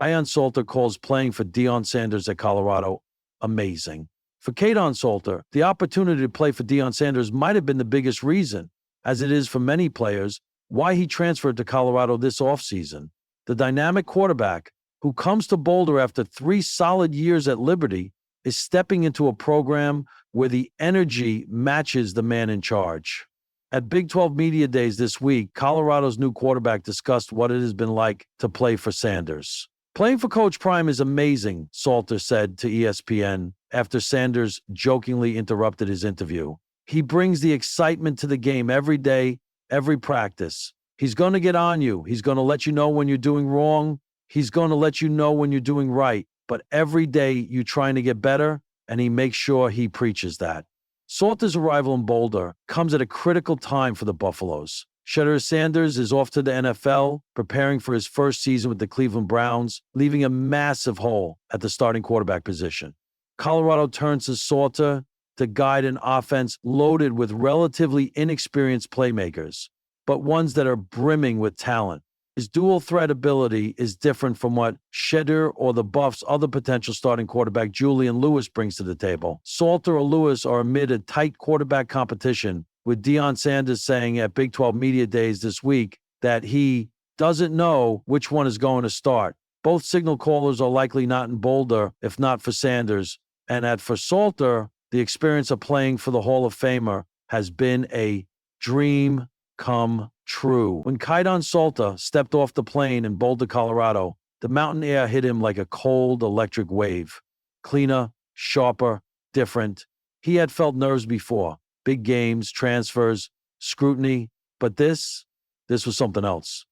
Deion Salter calls playing for Deion Sanders at Colorado amazing. For Kaidon Salter, the opportunity to play for Deion Sanders might have been the biggest reason, as it is for many players, why he transferred to Colorado this offseason. The dynamic quarterback, who comes to Boulder after 3 solid years at Liberty, is stepping into a program where the energy matches the man in charge. At Big 12 Media Days this week, Colorado's new quarterback discussed what it has been like to play for Sanders. Playing for Coach Prime is amazing, Salter said to ESPN after Sanders jokingly interrupted his interview. He brings the excitement to the game every day, every practice. He's going to get on you. He's going to let you know when you're doing wrong. He's going to let you know when you're doing right. But every day you're trying to get better, and he makes sure he preaches that. Salter's arrival in Boulder comes at a critical time for the Buffaloes. Shedeur Sanders is off to the NFL, preparing for his first season with the Cleveland Browns, leaving a massive hole at the starting quarterback position. Colorado turns to Salter to guide an offense loaded with relatively inexperienced playmakers, but ones that are brimming with talent. His dual threat ability is different from what Shedeur or the Buffs' other potential starting quarterback Julian Lewis brings to the table. Salter or Lewis are amid a tight quarterback competition, with Deion Sanders saying at Big 12 Media Days this week that he doesn't know which one is going to start. Both signal callers are likely not in Boulder, if not for Sanders. And for Salter, the experience of playing for the Hall of Famer has been a dream come true. When Kaidon Salter stepped off the plane in Boulder, Colorado, the mountain air hit him like a cold electric wave. Cleaner, sharper, different. He had felt nerves before. Big games, transfers, scrutiny. But this was something else.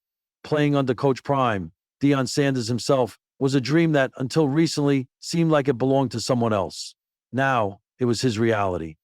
Playing under Coach Prime, Deion Sanders himself, was a dream that, until recently, seemed like it belonged to someone else. Now, it was his reality.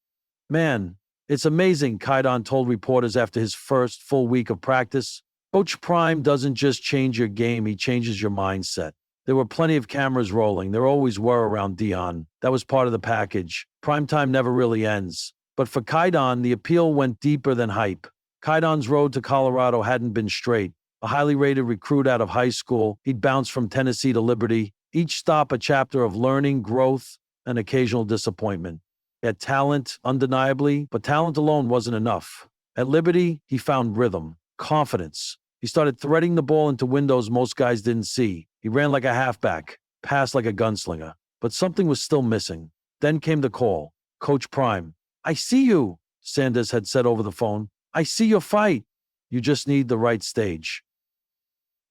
Man, it's amazing, Kaidon told reporters after his first full week of practice. Coach Prime doesn't just change your game, he changes your mindset. There were plenty of cameras rolling. There always were around Deion. That was part of the package. Primetime never really ends. But for Kaidon, the appeal went deeper than hype. Kaidon's road to Colorado hadn't been straight. A highly rated recruit out of high school, he'd bounced from Tennessee to Liberty. Each stop a chapter of learning, growth, and occasional disappointment. He had talent, undeniably, but talent alone wasn't enough. At Liberty, he found rhythm, confidence. He started threading the ball into windows most guys didn't see. He ran like a halfback, passed like a gunslinger. But something was still missing. Then came the call. Coach Prime. "I see you," Sanders had said over the phone. "I see your fight. You just need the right stage."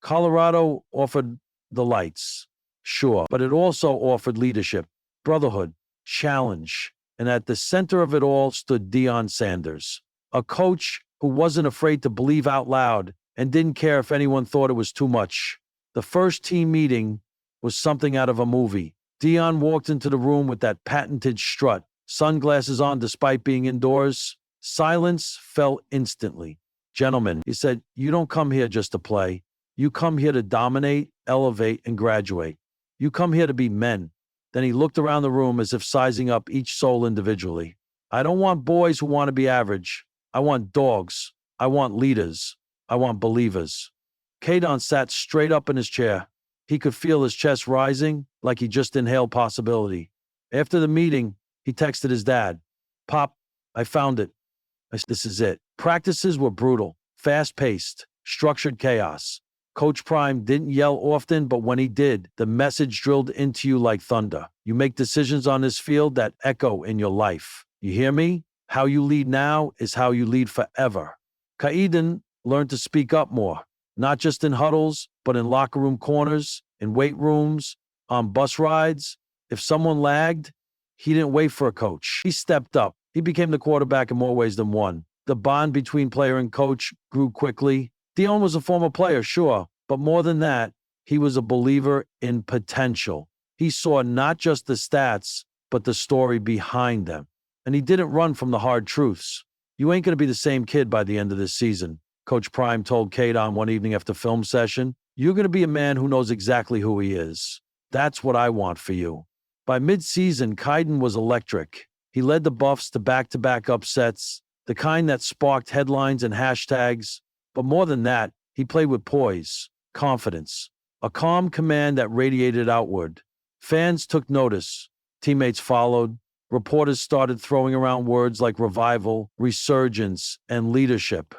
Colorado offered the lights, sure, but it also offered leadership, brotherhood, challenge. And at the center of it all stood Deion Sanders, a coach who wasn't afraid to believe out loud and didn't care if anyone thought it was too much. The first team meeting was something out of a movie. Deion walked into the room with that patented strut, sunglasses on despite being indoors. Silence fell instantly. "Gentlemen," he said, "you don't come here just to play. You come here to dominate, elevate, and graduate. You come here to be men." Then he looked around the room as if sizing up each soul individually. "I don't want boys who want to be average. I want dogs. I want leaders. I want believers." Kaidon sat straight up in his chair. He could feel his chest rising like he just inhaled possibility. After the meeting, he texted his dad. "Pop, I found it. This is it." Practices were brutal, fast-paced, structured chaos. Coach Prime didn't yell often, but when he did, the message drilled into you like thunder. You make decisions on this field that echo in your life. You hear me? How you lead now is how you lead forever. Kaidon learned to speak up more, not just in huddles, but in locker room corners, in weight rooms, on bus rides. If someone lagged, he didn't wait for a coach. He stepped up. He became the quarterback in more ways than one. The bond between player and coach grew quickly. Deion was a former player, sure, but more than that, he was a believer in potential. He saw not just the stats, but the story behind them. And he didn't run from the hard truths. "You ain't going to be the same kid by the end of this season," Coach Prime told Kaidon one evening after film session. "You're going to be a man who knows exactly who he is. That's what I want for you." By mid-season, Kaidon was electric. He led the Buffs to back-to-back upsets, the kind that sparked headlines and hashtags. But more than that, he played with poise, confidence. a calm command that radiated outward. Fans took notice. Teammates followed. Reporters started throwing around words like revival, resurgence, and leadership.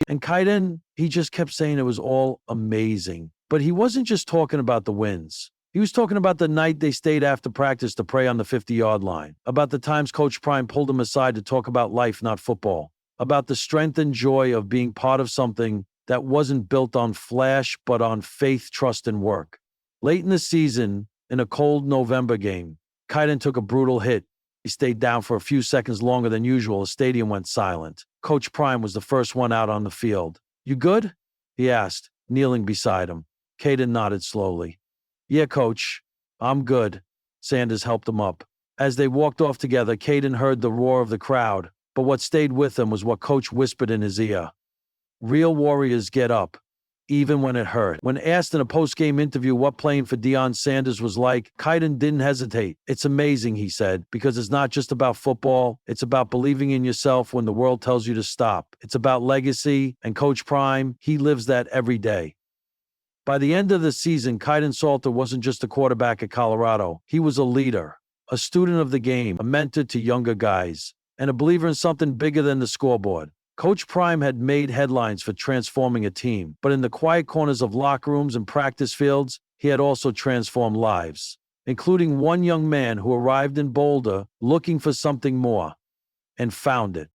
And Kaidon, he just kept saying it was all amazing. But he wasn't just talking about the wins. He was talking about the night they stayed after practice to pray on the 50-yard line, about the times Coach Prime pulled him aside to talk about life, not football, about the strength and joy of being part of something that wasn't built on flash but on faith, trust, and work. Late in the season, in a cold November game, Kaidon took a brutal hit. He stayed down for a few seconds longer than usual. The stadium went silent. Coach Prime was the first one out on the field. "You good?" he asked, kneeling beside him. Kaidon nodded slowly. "Yeah, Coach, I'm good." Sanders helped him up. As they walked off together, Kaidon heard the roar of the crowd, but what stayed with him was what Coach whispered in his ear. "Real warriors get up, even when it hurt." When asked in a post-game interview what playing for Deion Sanders was like, Kaidon didn't hesitate. "It's amazing," he said, "because it's not just about football. It's about believing in yourself when the world tells you to stop. It's about legacy, and Coach Prime, he lives that every day." By the end of the season, Kaidon Salter wasn't just a quarterback at Colorado. He was a leader, a student of the game, a mentor to younger guys, and a believer in something bigger than the scoreboard. Coach Prime had made headlines for transforming a team, but in the quiet corners of locker rooms and practice fields, he had also transformed lives, including one young man who arrived in Boulder looking for something more and found it.